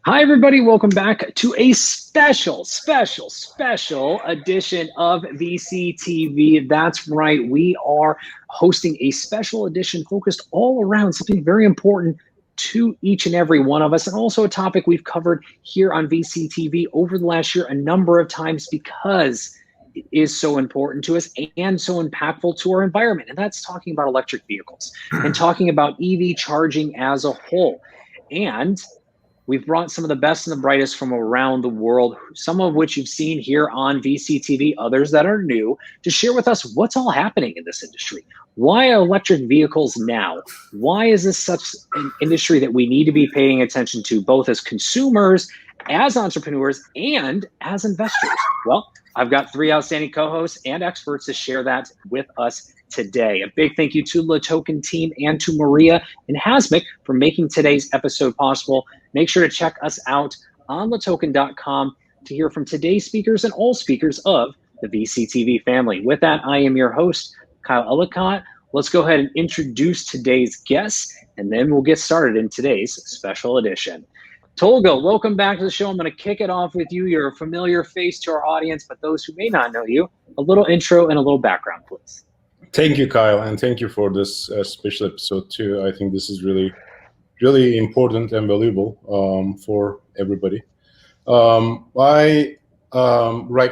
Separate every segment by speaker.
Speaker 1: Hi, everybody. Welcome back to a special edition of VCTV. That's right. We are hosting a special edition focused all around something very important to each and every one of us, and also a topic we've covered here on VCTV over the last year a number of times because it is so important to us and so impactful to our environment. And that's talking about electric vehicles and talking about EV charging as a whole. And we've brought some of the best and the brightest from around the world, some of which you've seen here on VCTV, others that are new, to share with us what's all happening in this industry. Why are electric vehicles now? Why is this such an industry that we need to be paying attention to, both as consumers, as entrepreneurs, and as investors? Well, I've got three outstanding co-hosts and experts to share that with us today. A big thank you to LATOKEN team and to Maria and Hasmic for making today's episode possible. Make sure to check us out on latoken.com to hear from today's speakers and all speakers of the VCTV family. With that, I am your host, Kyle Ellicott. Let's go ahead and introduce today's guests, and then we'll get started in today's special edition. Tolga, welcome back to the show. I'm going to kick it off with you. You're a familiar face to our audience, but those who may not know you, a little intro and a little background, please.
Speaker 2: Thank you, Kyle, and thank you for this special episode too. I think this is really important and valuable for everybody. Right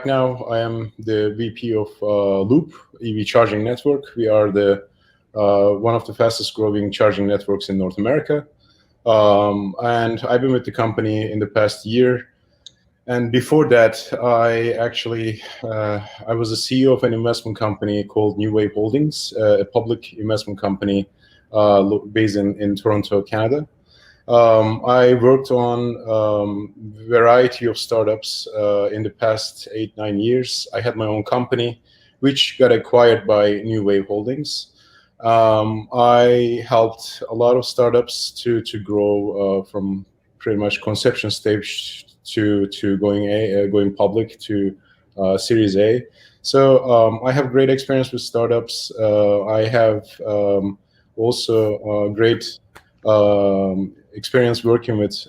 Speaker 2: now I am the VP of Loop EV Charging Network. We are the one of the fastest growing charging networks in North America. And I've been with the company in the past year. And before that, I was the CEO of an investment company called New Wave Holdings, a public investment company based in Toronto, Canada. I worked on a variety of startups in the past 8-9 years. I had my own company, which got acquired by New Wave Holdings. I helped a lot of startups to grow from pretty much conception stage to going public to Series A. So I have great experience with startups. I have also great experience working with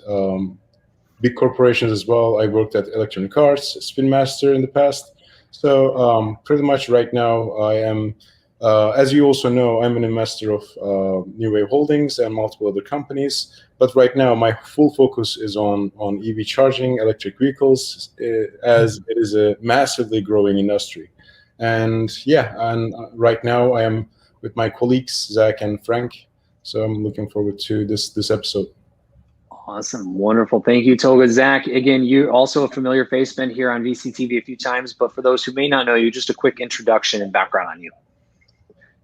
Speaker 2: big corporations as well. I worked at Electronic Arts, Spin Master in the past. So pretty much right now I am, as you also know, I'm an investor of New Wave Holdings and multiple other companies. But right now my full focus is on EV charging, electric vehicles, as it is a massively growing industry. And right now I am with my colleagues, Zack and Frank. So I'm looking forward to this episode.
Speaker 1: Awesome. Wonderful. Thank you, Tolga. Zack, again, you're also a familiar face, been here on VCTV a few times, but for those who may not know you, just a quick introduction and background on you.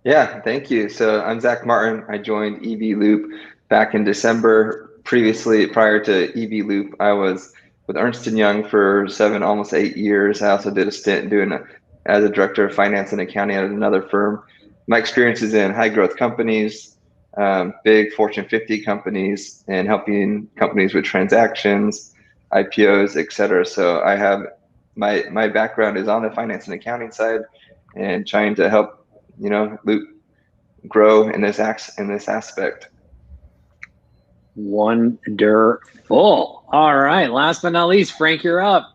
Speaker 3: Yeah, thank you. So I'm Zack Martin. I joined EV Loop back in December. Prior to EV Loop, I was with Ernst & Young for 7, almost 8 years. I also did a stint as a director of finance and accounting at another firm. My experience is in high growth companies, big Fortune 50 companies, and helping companies with transactions, IPOs, et cetera. So I have my background is on the finance and accounting side and trying to help Loop grow in this aspect.
Speaker 1: Wonderful. All right. Last but not least, Frank, you're up.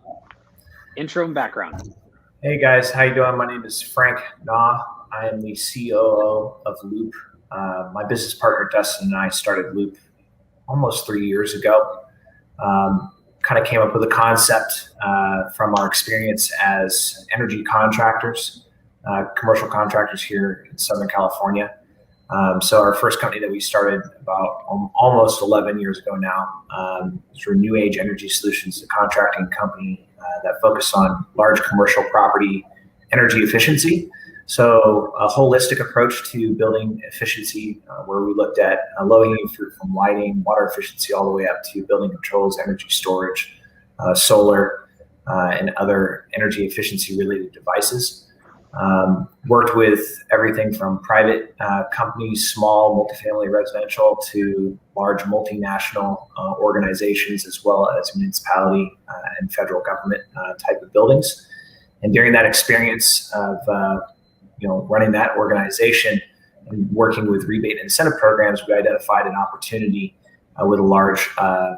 Speaker 1: Intro and background.
Speaker 4: Hey guys, how you doing? My name is Frank Na. I am the COO of Loop. My business partner Dustin and I started Loop almost 3 years ago. Kind of came up with a concept from our experience as energy contractors. Commercial contractors here in Southern California. So our first company that we started about almost 11 years ago now is New Age Energy Solutions, a contracting company that focused on large commercial property energy efficiency. So a holistic approach to building efficiency where we looked at low-hanging fruit from lighting, water efficiency, all the way up to building controls, energy storage, solar, and other energy efficiency related devices. Worked with everything from private companies, small multifamily residential, to large multinational organizations, as well as municipality and federal government type of buildings. And during that experience of running that organization and working with rebate and incentive programs, we identified an opportunity with a large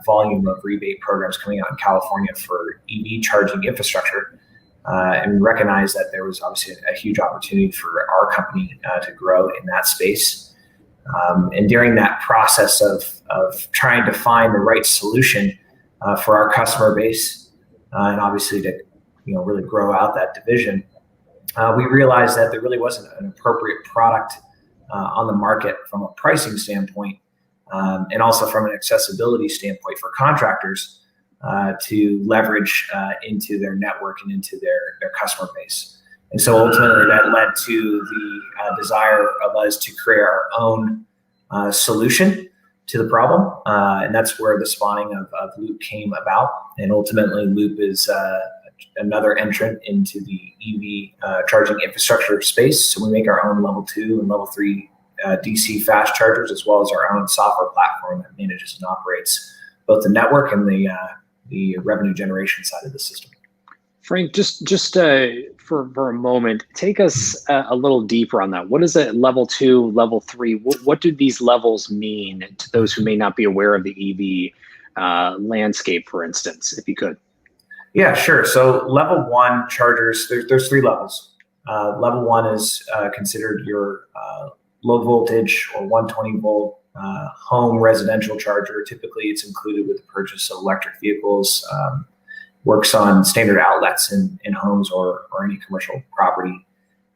Speaker 4: volume of rebate programs coming out in California for EV charging infrastructure. And we recognized that there was obviously a huge opportunity for our company to grow in that space. And during that process of trying to find the right solution for our customer base, and obviously to really grow out that division, we realized that there really wasn't an appropriate product on the market from a pricing standpoint, and also from an accessibility standpoint for contractors to leverage into their network and into their customer base. And so ultimately that led to the desire of us to create our own solution to the problem. And that's where the spawning of Loop came about. And ultimately Loop is another entrant into the EV charging infrastructure space. So we make our own level 2 and level 3 DC fast chargers, as well as our own software platform that manages and operates both the network and the revenue generation side of the system.
Speaker 1: Frank, just for a moment, take us a little deeper on that. What is a level 2, level 3? What do these levels mean to those who may not be aware of the EV landscape, for instance, if you could?
Speaker 4: Yeah, sure. So level 1 chargers, there's 3 levels. Level 1 is considered your low voltage or 120 volt home residential charger. Typically, it's included with the purchase of electric vehicles. Works on standard outlets in homes or any commercial property,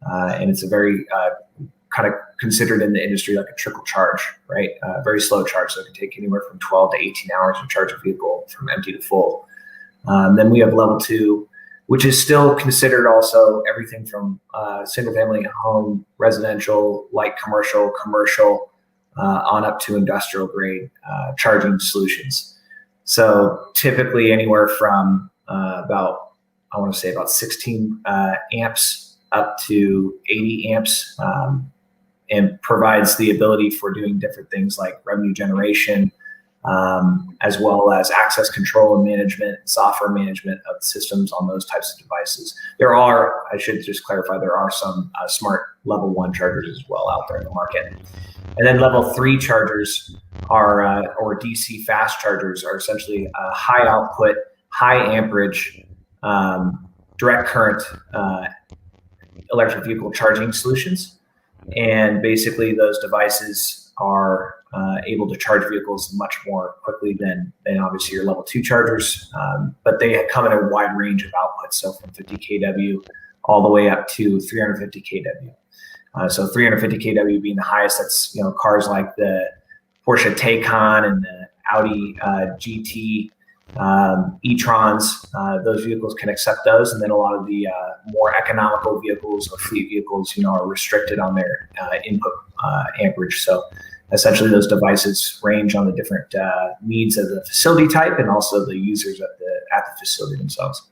Speaker 4: and it's a very kind of considered in the industry like a trickle charge, right? Very slow charge, so it can take anywhere from 12 to 18 hours to charge a vehicle from empty to full. Then we have level 2, which is still considered also everything from single family home, residential, light commercial, on up to industrial grade charging solutions. So typically anywhere from about 16 amps up to 80 amps, and provides the ability for doing different things like revenue generation, as well as access control and management, software management of systems on those types of devices. There are, I should just clarify, there are some smart level 1 chargers as well out there in the market. And then level 3 chargers are, or DC fast chargers, are essentially high output, high amperage, direct current electric vehicle charging solutions. And basically those devices are able to charge vehicles much more quickly than obviously your level 2 chargers, but they come in a wide range of outputs, so from 50 kW all the way up to 350 kW. So 350 kW being the highest. That's cars like the Porsche Taycan and the Audi GT e-trons. Those vehicles can accept those, and then a lot of the more economical vehicles or fleet vehicles, are restricted on their input amperage. So essentially, those devices range on the different needs of the facility type and also the users at the facility themselves.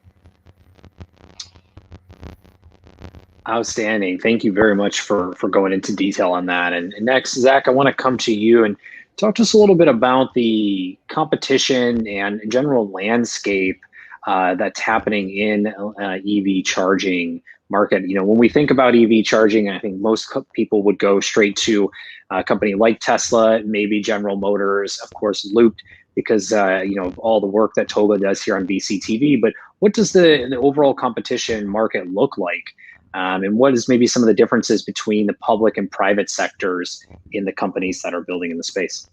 Speaker 1: Outstanding. Thank you very much for going into detail on that. And next, Zach, I want to come to you and talk to us a little bit about the competition and general landscape that's happening in EV charging market. When we think about EV charging, I think most people would go straight to a company like Tesla, maybe General Motors, of course, Loop, because of all the work that Tolga does here on VCTV. But what does the overall competition market look like? And what is maybe some of the differences between the public and private sectors in the companies that are building in the space?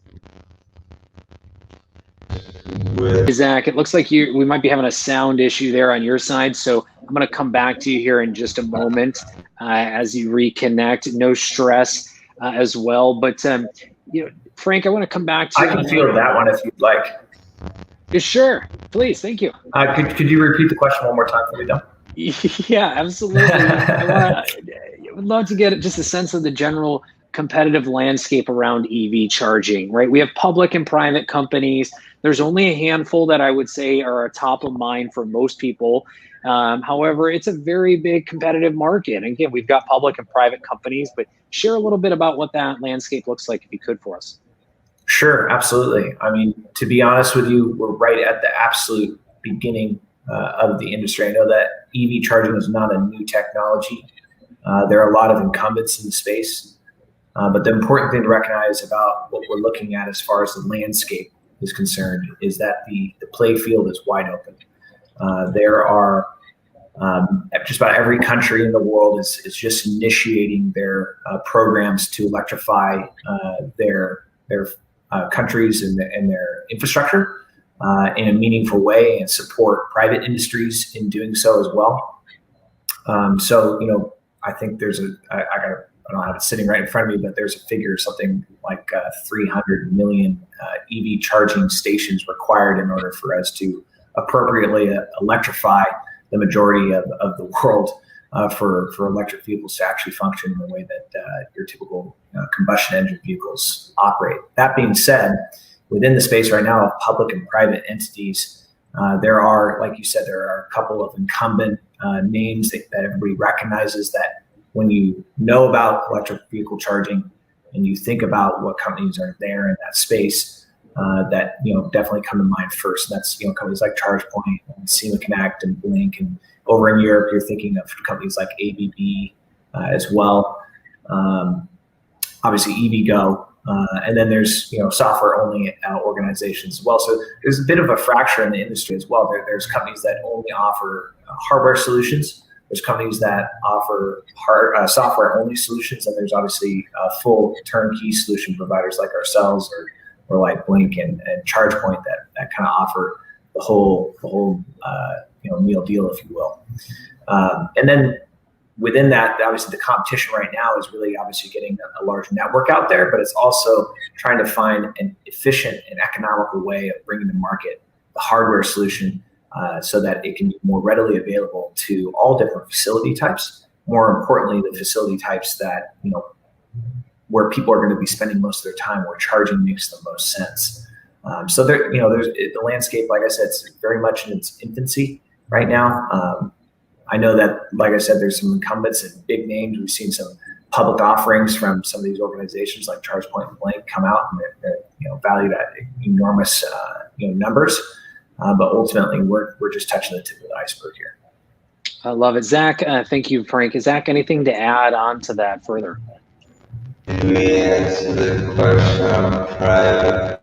Speaker 1: Zach, it looks like we might be having a sound issue there on your side, so I'm going to come back to you here in just a moment as you reconnect. No stress as well, but Frank, I want to come back to you.
Speaker 4: I can field that one if you'd like.
Speaker 1: Sure, please, thank you.
Speaker 4: Could you repeat the question one more time for me, though?
Speaker 1: Yeah, absolutely. I would love to get just a sense of the general competitive landscape around EV charging, right? We have public and private companies. There's only a handful that I would say are top of mind for most people. However, it's a very big competitive market. And again, we've got public and private companies, but share a little bit about what that landscape looks like if you could for us.
Speaker 4: Sure, absolutely. I mean, to be honest with you, we're right at the absolute beginning of the industry. I know that EV charging is not a new technology. There are a lot of incumbents in the space, but the important thing to recognize about what we're looking at as far as the landscape is concerned is that the play field is wide open. There are just about every country in the world is just initiating their programs to electrify their countries and their infrastructure in a meaningful way, and support private industries in doing so as well. So, I think there's I don't have it sitting right in front of me, but there's a figure, something like 300 million EV charging stations required in order for us to appropriately electrify the majority of the world for electric vehicles to actually function in the way that your typical combustion engine vehicles operate. That being said, within the space right now of public and private entities, there are, like you said, there are a couple of incumbent names that everybody recognizes, that when you know about electric vehicle charging and you think about what companies are there in that space, that definitely come to mind first. And that's companies like ChargePoint and SEMA Connect and Blink, and over in Europe you're thinking of companies like ABB as well. Obviously EVgo, and then there's software only organizations as well. So there's a bit of a fracture in the industry as well. There's companies that only offer hardware solutions. There's companies that offer software only solutions, and there's obviously full turnkey solution providers like ourselves or like Blink and ChargePoint that kind of offer the whole meal deal, if you will. And then within that, obviously the competition right now is really obviously getting a large network out there, but it's also trying to find an efficient and economical way of bringing to market the hardware solution so that it can be more readily available to all different facility types. More importantly, the facility types that where people are going to be spending most of their time, where charging makes the most sense. So there's the landscape, like I said, it's very much in its infancy right now. I know that, like I said, there's some incumbents and big names. We've seen some public offerings from some of these organizations like ChargePoint and Blink come out, and they're valued at enormous numbers. But ultimately, we're just touching the tip of the iceberg here.
Speaker 1: I love it, Zach. Thank you, Frank. Zach, anything to add on to that further?
Speaker 3: Can we answer the question private?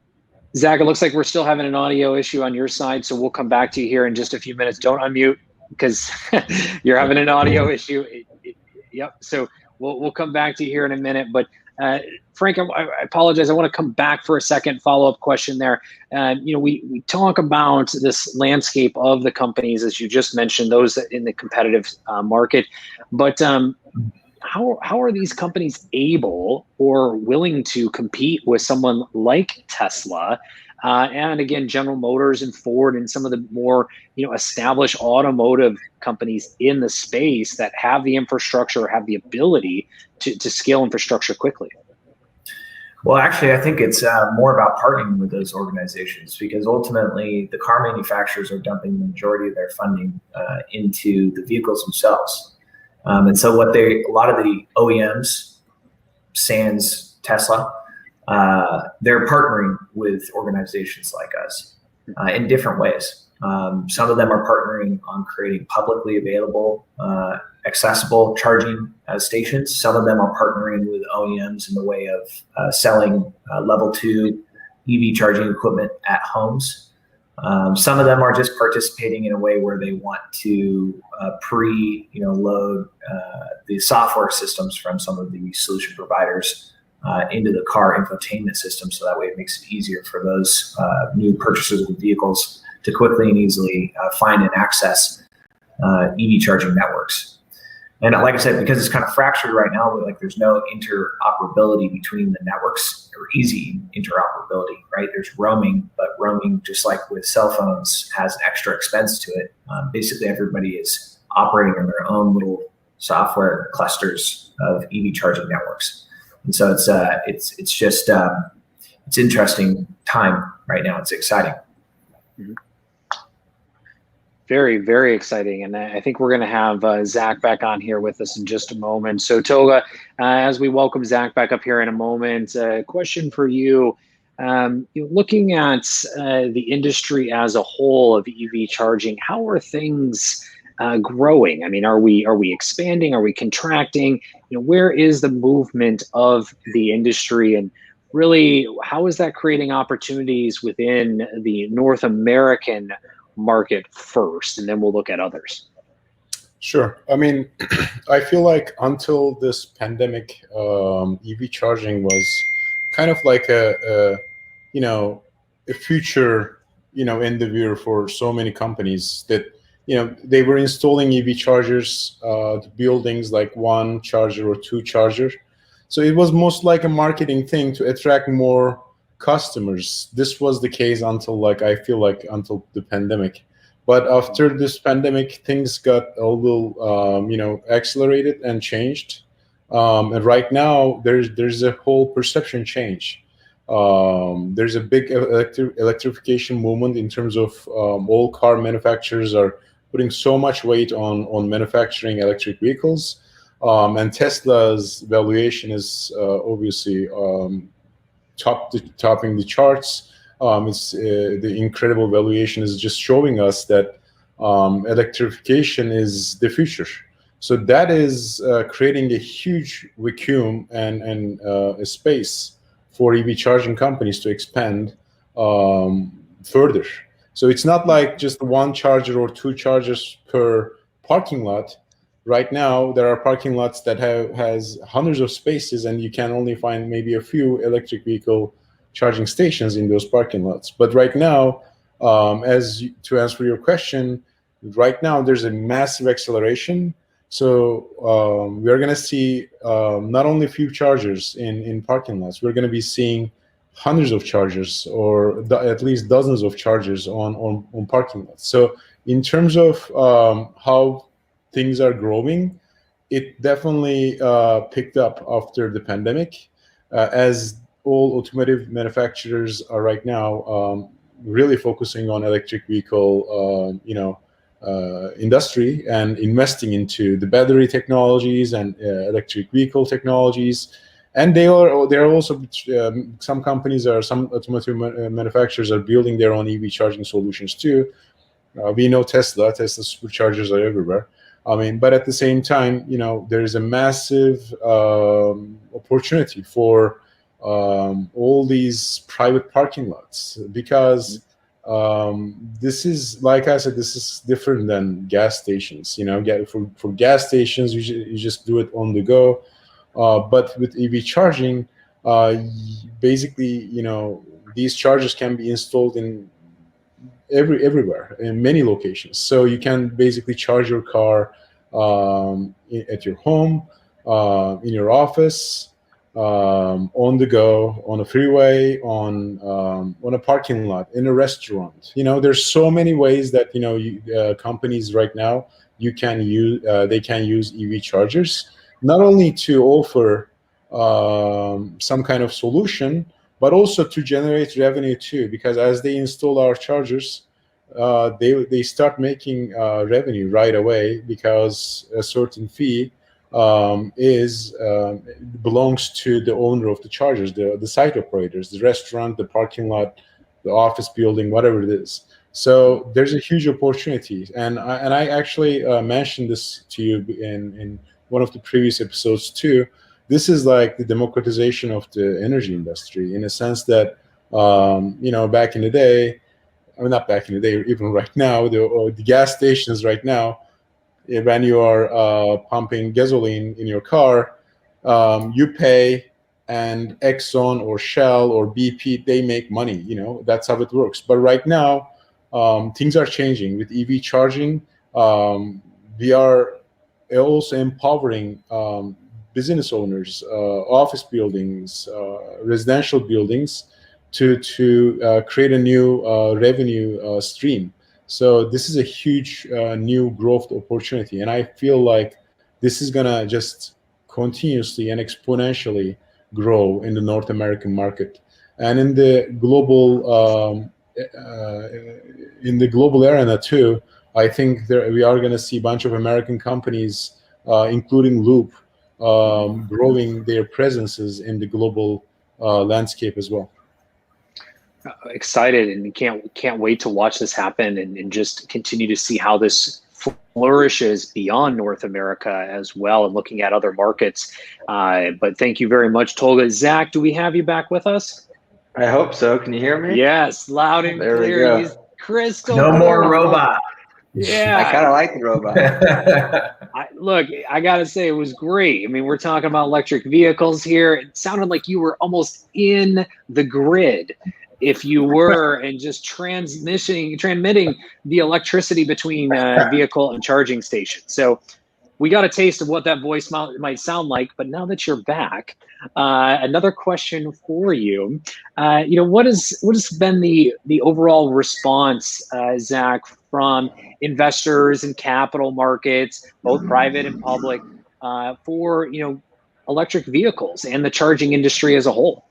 Speaker 1: Zach, it looks like we're still having an audio issue on your side, so we'll come back to you here in just a few minutes. Don't unmute, because you're having an audio issue. Yep. So we'll come back to you here in a minute. But Frank, I apologize. I want to come back for a second follow-up question there. We talk about this landscape of the companies, as you just mentioned, those in the competitive market. But how are these companies able or willing to compete with someone like Tesla and again General Motors and Ford and some of the more established automotive companies in the space that have the infrastructure, have the ability to scale infrastructure quickly?
Speaker 4: Well, actually, I think it's more about partnering with those organizations, because ultimately the car manufacturers are dumping the majority of their funding into the vehicles themselves. And so a lot of the OEMs, sans Tesla, they're partnering with organizations like us in different ways. Some of them are partnering on creating publicly available, accessible charging stations. Some of them are partnering with OEMs in the way of selling level 2 EV charging equipment at homes. Some of them are just participating in a way where they want to load the software systems from some of the solution providers into the car infotainment system, so that way it makes it easier for those new purchasers of vehicles to quickly and easily find and access EV charging networks. And like I said, because it's kind of fractured right now, there's no interoperability between the networks, or easy interoperability, right? There's roaming, but roaming, just like with cell phones, has an extra expense to it. Basically, everybody is operating in their own little software clusters of EV charging networks. And so it's just it's interesting time right now. It's exciting.
Speaker 1: Mm-hmm. Very, very exciting. And I think we're going to have Zach back on here with us in just a moment. So Tolga, as we welcome Zach back up here in a moment, question for you. Looking at the industry as a whole of EV charging, how are things growing? I mean, are we expanding? Are we contracting? Where is the movement of the industry, and really, how is that creating opportunities within the North American market first, and then we'll look at others?
Speaker 2: Sure. I mean, I feel like until this pandemic, EV charging was kind of like a future, endeavor for so many companies that, they were installing EV chargers to buildings, like one charger or two chargers. So it was most like a marketing thing to attract more customers. This was the case until, I feel like, until the pandemic. But after this pandemic, things got a little, accelerated and changed. And right now, there's a whole perception change. There's a big electrification movement in terms of all car manufacturers are putting so much weight on manufacturing electric vehicles. And Tesla's valuation is obviously topping the charts. The incredible valuation is just showing us that electrification is the future. So that is creating a huge vacuum and a space for EV charging companies to expand further. So it's not like just one charger or two chargers per parking lot. Right now, there are parking lots that has hundreds of spaces, and you can only find maybe a few electric vehicle charging stations in those parking lots. But right now, to answer your question, right now there's a massive acceleration. So we are going to see not only a few chargers in parking lots, we're going to be seeing hundreds of chargers, or at least dozens of chargers on parking lots. So in terms of how things are growing, it definitely picked up after the pandemic, as all automotive manufacturers are right now really focusing on electric vehicle, industry, and investing into the battery technologies and electric vehicle technologies. And there are also some automotive manufacturers are building their own EV charging solutions too. We know Tesla superchargers are everywhere. I mean, but at the same time, there is a massive opportunity for all these private parking lots, because this is, like I said, this is different than gas stations. For gas stations, you just do it on the go. But with EV charging, basically, these chargers can be installed in everywhere, in many locations. So you can basically charge your car at your home, in your office, on the go, on a freeway, on a parking lot, in a restaurant. There's so many ways that companies right now they can use EV chargers, not only to offer some kind of solution, but also to generate revenue too. Because as they install our chargers, they start making revenue right away, because a certain fee belongs to the owner of the chargers, the site operators, the restaurant, the parking lot, the office building, whatever it is. So there's a huge opportunity, and I actually mentioned this to you in one of the previous episodes too. This is like the democratization of the energy industry, in a sense that back in the day, I mean, not back in the day, even right now, the gas stations right now, when you are pumping gasoline in your car, you pay, and Exxon or Shell or BP, they make money. That's how it works. But right now, things are changing with EV charging. We are also empowering business owners, office buildings, residential buildings, to create a new revenue stream. So this is a huge new growth opportunity, and I feel like this is gonna just continuously and exponentially grow in the North American market, and in the global arena too. I think we are going to see a bunch of American companies, including Loop, growing their presences in the global landscape as well.
Speaker 1: Excited, and can't wait to watch this happen, and just continue to see how this flourishes beyond North America as well, and looking at other markets. But thank you very much, Tolga. Zach, do we have you back with us?
Speaker 3: I hope so. Can you hear me?
Speaker 1: Yes, loud and
Speaker 3: There we
Speaker 1: clear.
Speaker 3: go.
Speaker 1: He's crystal
Speaker 4: No
Speaker 1: clear.
Speaker 4: more robot.
Speaker 1: Yeah.
Speaker 3: I kind of like the robot.
Speaker 1: Look, I got to say, it was great. I mean, we're talking about electric vehicles here. It sounded like you were almost in the grid, if you were, and just transmitting the electricity between vehicle and charging stations. So we got a taste of what that voice might sound like. But now that you're back, another question for you. What has been the overall response, Zach, from investors and capital markets, both private and public, for electric vehicles and the charging industry as a whole?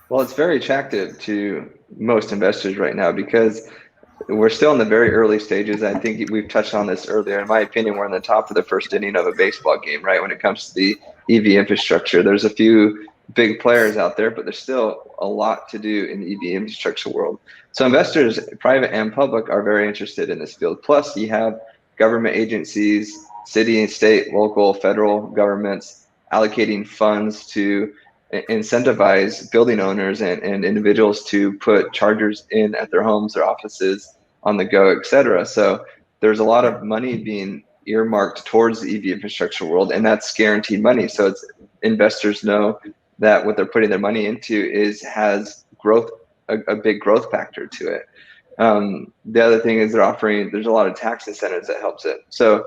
Speaker 3: Well, it's very attractive to most investors right now because we're still in the very early stages. I think we've touched on this earlier. In my opinion, we're in the top of the first inning of a baseball game, right? When it comes to the EV infrastructure, there's a few big players out there, but there's still a lot to do in the EV infrastructure world. So investors, private and public, are very interested in this field. Plus, you have government agencies, city and state, local, federal governments allocating funds to incentivize building owners and individuals to put chargers in at their homes, their offices, on the go, et cetera. So there's a lot of money being earmarked towards the EV infrastructure world, and that's guaranteed money. So investors know that what they're putting their money into has growth, a big growth factor to it. The other thing is there's a lot of tax incentives that helps it. So,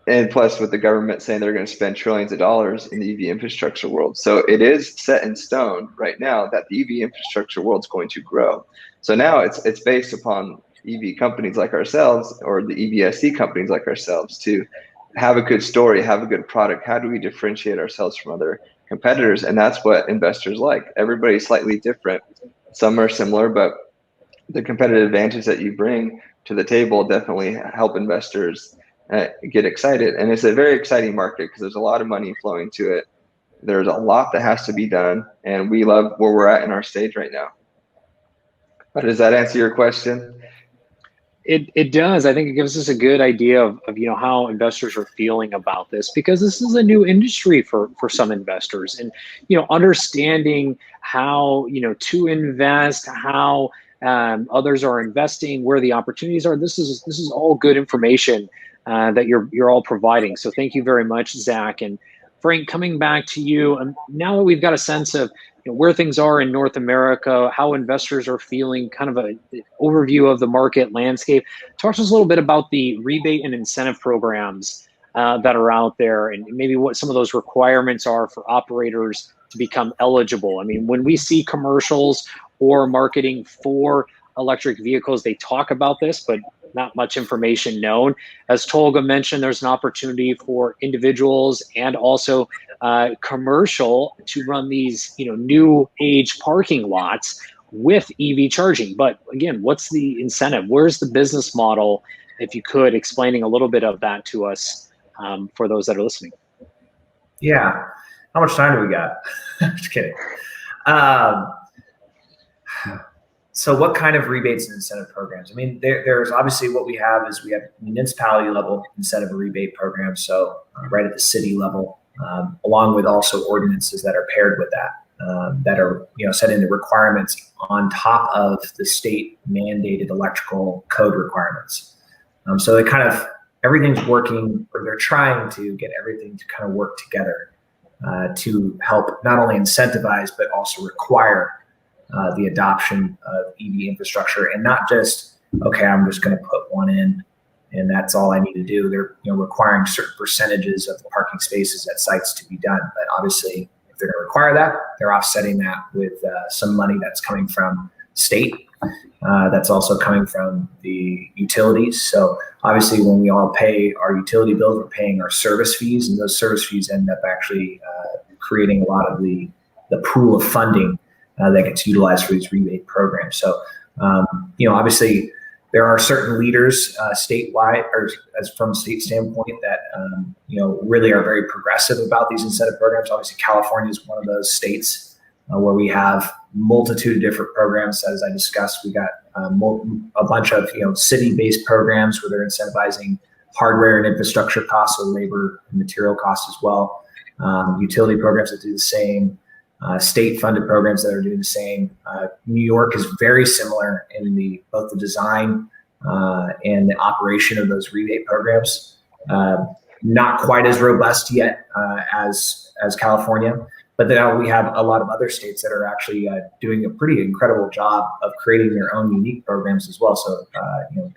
Speaker 3: and plus with the government saying they're going to spend trillions of dollars in the EV infrastructure world. So it is set in stone right now that the EV infrastructure world is going to grow. So now it's based upon EV companies like ourselves, or the EVSC companies like ourselves, to have a good story, have a good product. How do we differentiate ourselves from other competitors? And that's what investors like. Everybody's slightly different. Some are similar, but the competitive advantage that you bring to the table definitely help investors get excited. And it's a very exciting market because there's a lot of money flowing to it. There's a lot that has to be done, and we love where we're at in our stage right now. But does that answer your question?
Speaker 1: It does. I think it gives us a good idea of how investors are feeling about this, because this is a new industry for some investors, and understanding how to invest, how others are investing, where the opportunities are. This is all good information that you're all providing. So thank you very much, Zach. And Frank, coming back to you, now that we've got a sense of where things are in North America, how investors are feeling, kind of an overview of the market landscape, talk to us a little bit about the rebate and incentive programs that are out there, and maybe what some of those requirements are for operators to become eligible. I mean, when we see commercials or marketing for electric vehicles, they talk about this, but not much information known. As Tolga mentioned, there's an opportunity for individuals and also commercial to run these new age parking lots with EV charging. But again, what's the incentive? Where's the business model? If you could, explaining a little bit of that to us for those that are listening.
Speaker 4: Yeah. How much time do we got? Just kidding. So what kind of rebates and incentive programs? I mean, there's obviously what we have municipality level incentive and rebate programs. So right at the city level, along with also ordinances that are paired with that, that are setting the requirements on top of the state mandated electrical code requirements. So they kind of, everything's working, or they're trying to get everything to kind of work together to help not only incentivize, but also require the adoption of EV infrastructure, and not just, okay, I'm just going to put one in and that's all I need to do. They're requiring certain percentages of the parking spaces at sites to be done. But obviously, if they're going to require that, they're offsetting that with some money that's coming from state. That's also coming from the utilities. So obviously, when we all pay our utility bills, we're paying our service fees, and those service fees end up actually creating a lot of the pool of funding that gets utilized for these rebate programs. So, obviously there are certain leaders statewide, or as from a state standpoint, that, really are very progressive about these incentive programs. Obviously, California is one of those states where we have multitude of different programs. As I discussed, we got a bunch of, city-based programs where they're incentivizing hardware and infrastructure costs, so labor and material costs as well. Utility programs that do the same. State-funded programs that are doing the same. New York is very similar in both the design and the operation of those rebate programs. Not quite as robust yet as California, but then we have a lot of other states that are actually doing a pretty incredible job of creating their own unique programs as well. So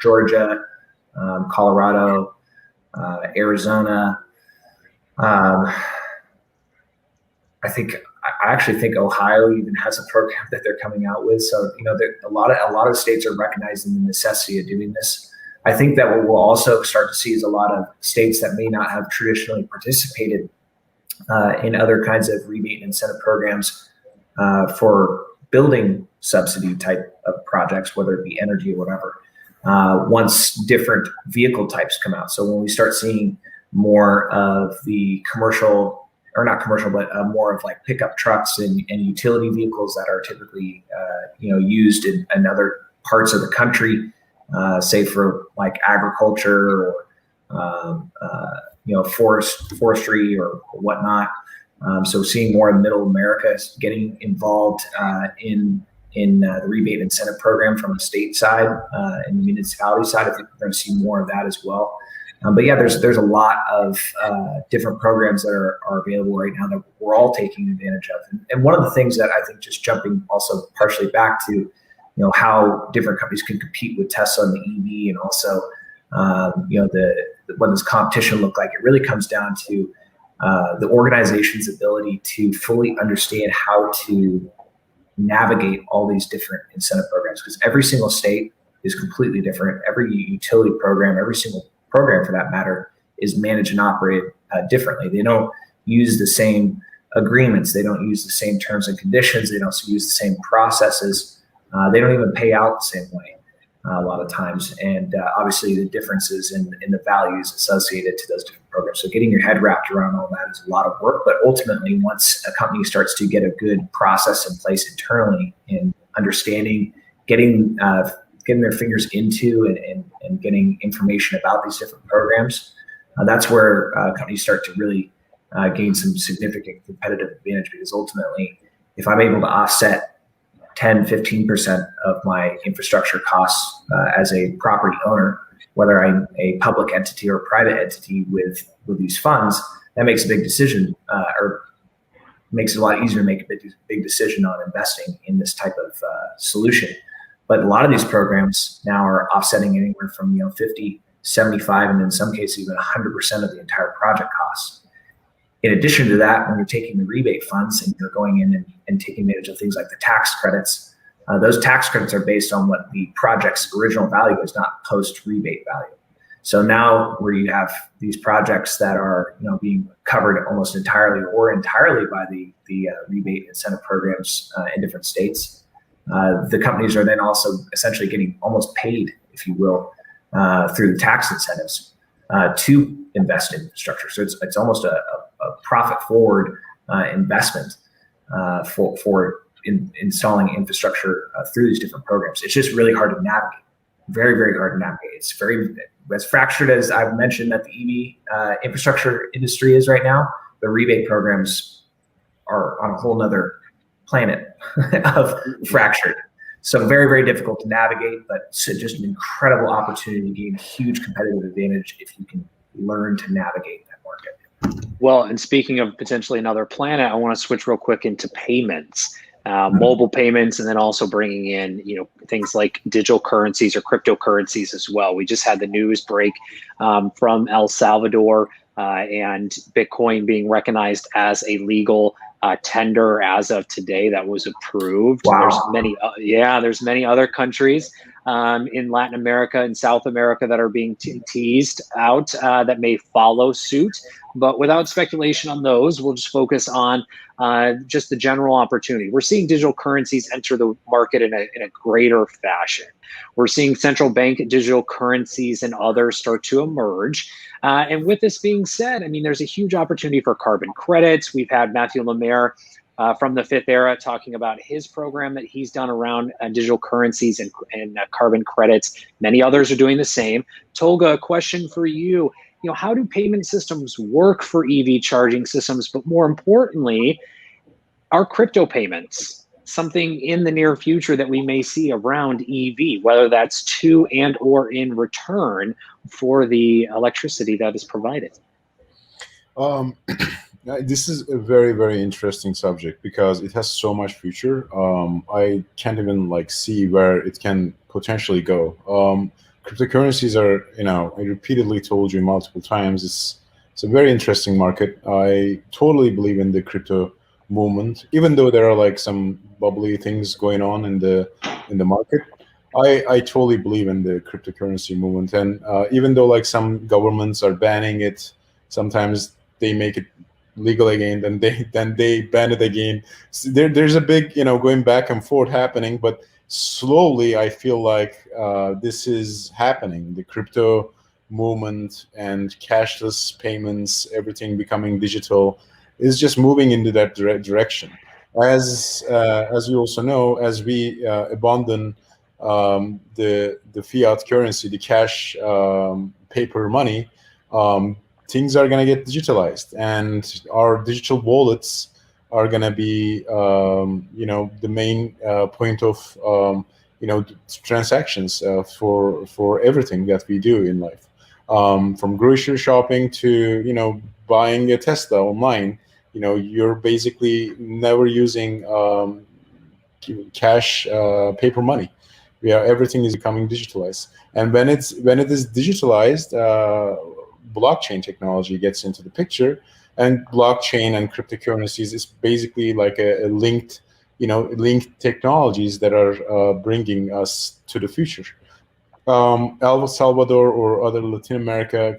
Speaker 4: Georgia, Colorado, Arizona. I actually think Ohio even has a program that they're coming out with. So a lot of states are recognizing the necessity of doing this. I think that what we'll also start to see is a lot of states that may not have traditionally participated in other kinds of rebate and incentive programs for building subsidy type of projects, whether it be energy or whatever, once different vehicle types come out. So when we start seeing more of the commercial, or not commercial, but more of like pickup trucks and utility vehicles that are typically used in other parts of the country, say for like agriculture or forestry or whatnot. So seeing more in Middle America getting involved in the rebate incentive program from the state side and the municipality side. I think we're going to see more of that as well. But yeah, there's a lot of different programs that are available right now that we're all taking advantage of. And one of the things that I think, just jumping also partially back to, how different companies can compete with Tesla and the EV, and also, what does competition look like? It really comes down to the organization's ability to fully understand how to navigate all these different incentive programs, because every single state is completely different. Every utility program, every single program for that matter, is managed and operated differently. They don't use the same agreements. They don't use the same terms and conditions. They don't use the same processes. They don't even pay out the same way a lot of times. And obviously the differences in the values associated to those different programs. So getting your head wrapped around all that is a lot of work. But ultimately, once a company starts to get a good process in place internally in understanding, getting their fingers into and getting information about these different programs, that's where companies start to really gain some significant competitive advantage, because ultimately, if I'm able to offset 10-15% of my infrastructure costs as a property owner, whether I'm a public entity or a private entity with these funds, that makes a big decision, or makes it a lot easier to make a big decision on investing in this type of solution. But a lot of these programs now are offsetting anywhere from 50, 75, and in some cases even 100% of the entire project costs. In addition to that, when you're taking the rebate funds and you're going in and taking advantage of things like the tax credits, those tax credits are based on what the project's original value is, not post-rebate value. So now where you have these projects that are being covered almost entirely or entirely by the rebate incentive programs in different states, the companies are then also essentially getting almost paid, if you will, through the tax incentives to invest in infrastructure. So it's almost a profit forward investment for installing infrastructure through these different programs. It's just really hard to navigate. Very, very hard to navigate. It's very as fractured as I've mentioned that the EV infrastructure industry is right now. The rebate programs are on a whole nother planet of fractured. So very, very difficult to navigate, but just an incredible opportunity to gain a huge competitive advantage if you can learn to navigate that market.
Speaker 1: Well, and speaking of potentially another planet, I want to switch real quick into payments, mobile payments, and then also bringing in, things like digital currencies or cryptocurrencies as well. We just had the news break from El Salvador and Bitcoin being recognized as a legal tender as of today. That was approved.
Speaker 4: Wow.
Speaker 1: There's many other countries in Latin America and South America that are being teased out that may follow suit. But without speculation on those, we'll just focus on just the general opportunity. We're seeing digital currencies enter the market in a greater fashion. We're seeing central bank digital currencies and others start to emerge. And with this being said, there's a huge opportunity for carbon credits. We've had Matthew Lemaire from the Fifth Era, talking about his program that he's done around digital currencies and carbon credits. Many others are doing the same. Tolga, a question for you. How do payment systems work for EV charging systems? But more importantly, are crypto payments something in the near future that we may see around EV, whether that's to and or in return for the electricity that is provided?
Speaker 2: This is a very, very interesting subject because it has so much future. I can't even see where it can potentially go. Cryptocurrencies are, I repeatedly told you multiple times, it's a very interesting market. I totally believe in the crypto movement, even though there are some bubbly things going on in the market. I totally believe in the cryptocurrency movement, and even though some governments are banning it, sometimes they make it legal again, then they ban it again. So there's a big going back and forth happening, but slowly I feel like this is happening. The crypto movement and cashless payments, everything becoming digital, is just moving into that direction. As you also know, as we abandon the fiat currency, the cash paper money, things are going to get digitalized, and our digital wallets are going to be, the main point of, transactions for everything that we do in life, from grocery shopping to, buying a Tesla online. You're basically never using cash paper money. Everything is becoming digitalized, and when it is digitalized, blockchain technology gets into the picture, and blockchain and cryptocurrencies is basically like a linked technologies that are bringing us to the future. El Salvador or other Latin America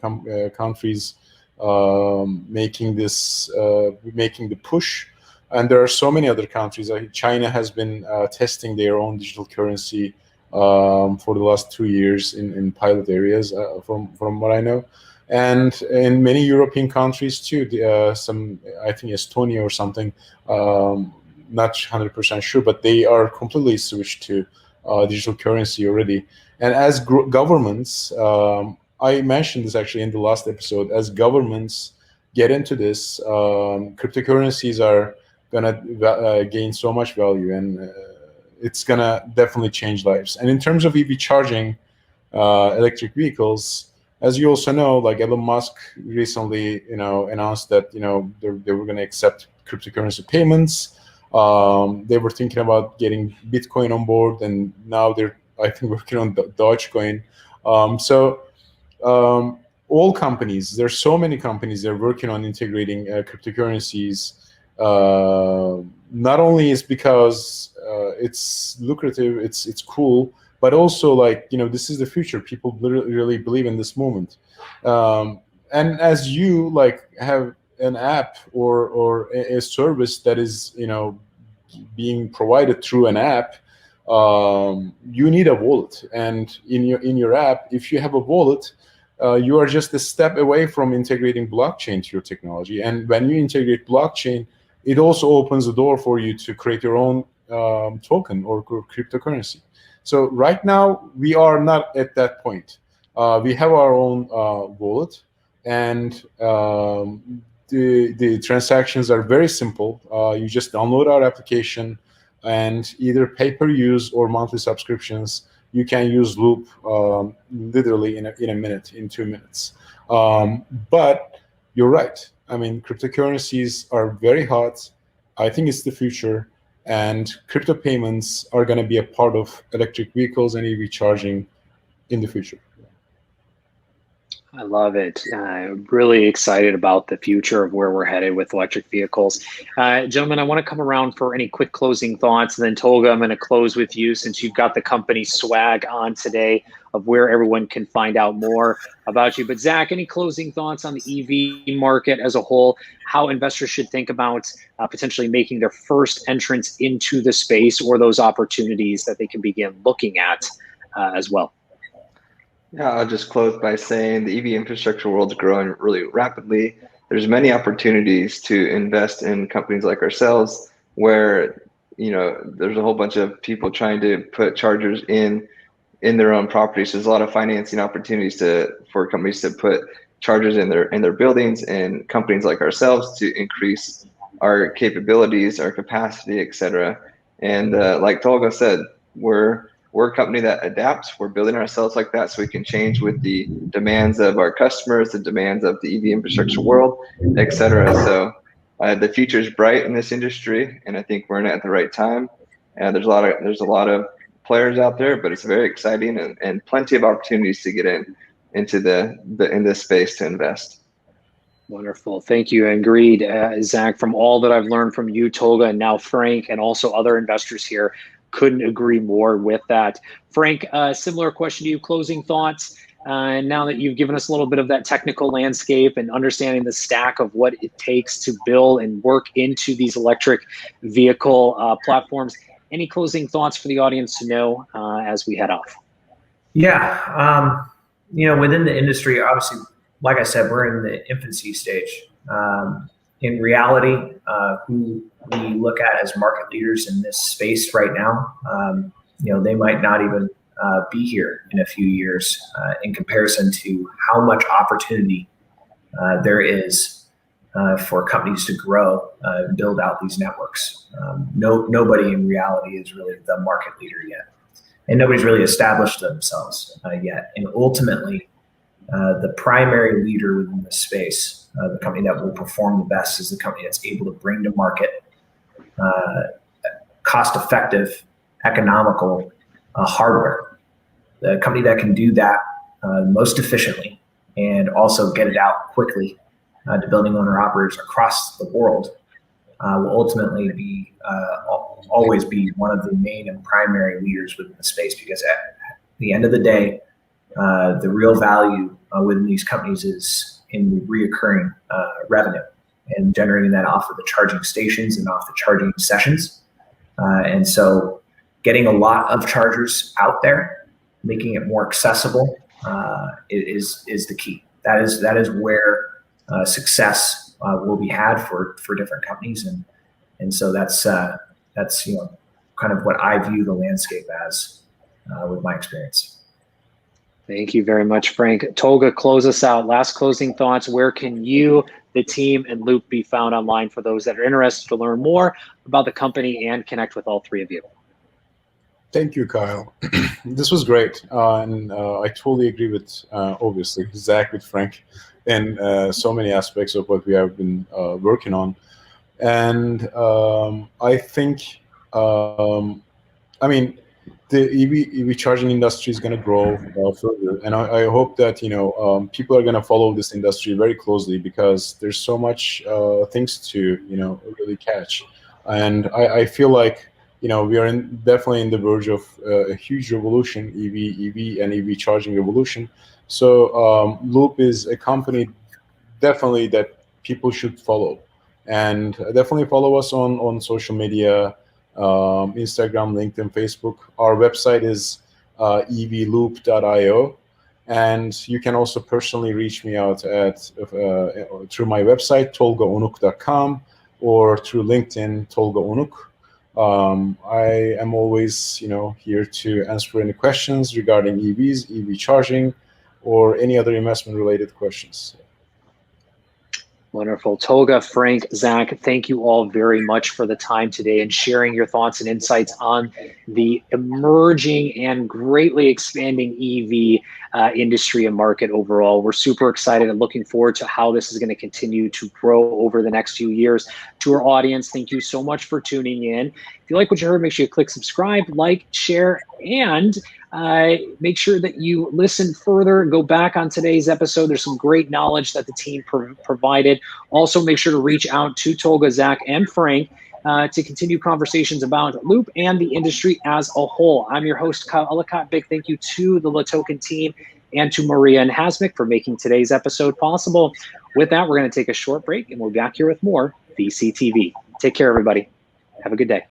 Speaker 2: countries making the push, and there are so many other countries. China has been testing their own digital currency for the last 2 years in pilot areas, from what I know. And in many European countries too, some, I think Estonia or something, not 100% sure, but they are completely switched to digital currency already. And as governments, I mentioned this actually in the last episode, as governments get into this, cryptocurrencies are gonna gain so much value, and it's gonna definitely change lives. And in terms of EV charging, electric vehicles, as you also know, Elon Musk recently, announced that they were going to accept cryptocurrency payments. They were thinking about getting Bitcoin on board, and now they're, I think, working on Dogecoin. All companies, there's so many companies that are working on integrating cryptocurrencies. Not only is because it's lucrative, it's cool, but also this is the future. People really believe in this movement. And as you have an app or a service that is being provided through an app, you need a wallet. And in your app, if you have a wallet, you are just a step away from integrating blockchain to your technology. And when you integrate blockchain, it also opens the door for you to create your own token or cryptocurrency. So right now, we are not at that point. We have our own wallet, and the transactions are very simple. You just download our application, and either pay-per-use or monthly subscriptions, you can use Loop literally in a minute, in 2 minutes. But you're right. I mean, cryptocurrencies are very hot. I think it's the future. And crypto payments are going to be a part of electric vehicles and EV charging in the future.
Speaker 1: I love it. Really excited about the future of where we're headed with electric vehicles. Gentlemen, I want to come around for any quick closing thoughts. And then Tolga, I'm going to close with you since you've got the company swag on today of where everyone can find out more about you. But Zack, any closing thoughts on the EV market as a whole, how investors should think about potentially making their first entrance into the space or those opportunities that they can begin looking at as well?
Speaker 3: Yeah, I'll just close by saying the EV infrastructure world is growing really rapidly. There's many opportunities to invest in companies like ourselves where, you know, there's a whole bunch of people trying to put chargers in their own properties. So there's a lot of financing opportunities for companies to put chargers in their buildings, and companies like ourselves to increase our capabilities, our capacity, etc. And like Tolga said, we're a company that adapts. We're building ourselves like that so we can change with the demands of our customers, the demands of the EV infrastructure world, etc. So the future is bright in this industry, and I think we're in it at the right time. And there's a lot of players out there, but it's very exciting, and plenty of opportunities to get into this space to invest.
Speaker 1: Wonderful. Thank you. Agreed, Zack. From all that I've learned from you, Tolga, and now Frank, and also other investors here, couldn't agree more with that. Frank, similar question to you, closing thoughts. Now that you've given us a little bit of that technical landscape and understanding the stack of what it takes to build and work into these electric vehicle platforms, any closing thoughts for the audience to know as we head off?
Speaker 4: Yeah, you know, within the industry, obviously, like I said, we're in the infancy stage. In reality, who we look at as market leaders in this space right now, you know, they might not even be here in a few years in comparison to how much opportunity there is for companies to grow and build out these networks. Nobody in reality is really the market leader yet, and nobody's really established themselves yet. And ultimately, the primary leader within the space, the company that will perform the best, is the company that's able to bring to market cost-effective, economical hardware. The company that can do that most efficiently and also get it out quickly to building owner-operators across the world will ultimately be always be one of the main and primary leaders within the space, because at the end of the day, the real value within these companies is in the reoccurring revenue and generating that off of the charging stations and off the charging sessions. And so getting a lot of chargers out there, making it more accessible is the key. That is where success will be had for different companies. And so that's you know, kind of what I view the landscape as with my experience.
Speaker 1: Thank you very much, Frank. Tolga, close us out. Last closing thoughts. Where can you, the team, and Loop be found online for those that are interested to learn more about the company and connect with all three of you?
Speaker 2: Thank you, Kyle. This was great. And I totally agree with, obviously, Zack, with Frank, and so many aspects of what we have been working on. And I think, I mean, the EV charging industry is going to grow further, and I hope that, you know, people are going to follow this industry very closely, because there's so much things to, you know, really catch. And I feel like, you know, we are definitely in the verge of a huge revolution, EV and EV charging revolution. So Loop is a company definitely that people should follow, and definitely follow us on social media. Instagram, LinkedIn, Facebook. Our website is evloop.io, and you can also personally reach me out at through my website, tolgaonuk.com, or through LinkedIn, Tolga Onuk. I am always, you know, here to answer any questions regarding EVs, EV charging, or any other investment-related questions.
Speaker 1: Wonderful. Tolga, Frank, Zack, thank you all very much for the time today and sharing your thoughts and insights on the emerging and greatly expanding EV industry and market overall. We're super excited and looking forward to how this is going to continue to grow over the next few years. To our audience, thank you so much for tuning in. If you like what you heard, make sure you click subscribe, like, share, and make sure that you listen further. Go back on today's episode. There's some great knowledge that the team provided. Also, make sure to reach out to Tolga, Zack, and Frank to continue conversations about Loop and the industry as a whole. I'm your host, Kyle Ellicott. Big thank you to the LATOKEN team and to Maria and Hasmik for making today's episode possible. With that, we're going to take a short break, and we'll be back here with more VCTV. Take care, everybody. Have a good day.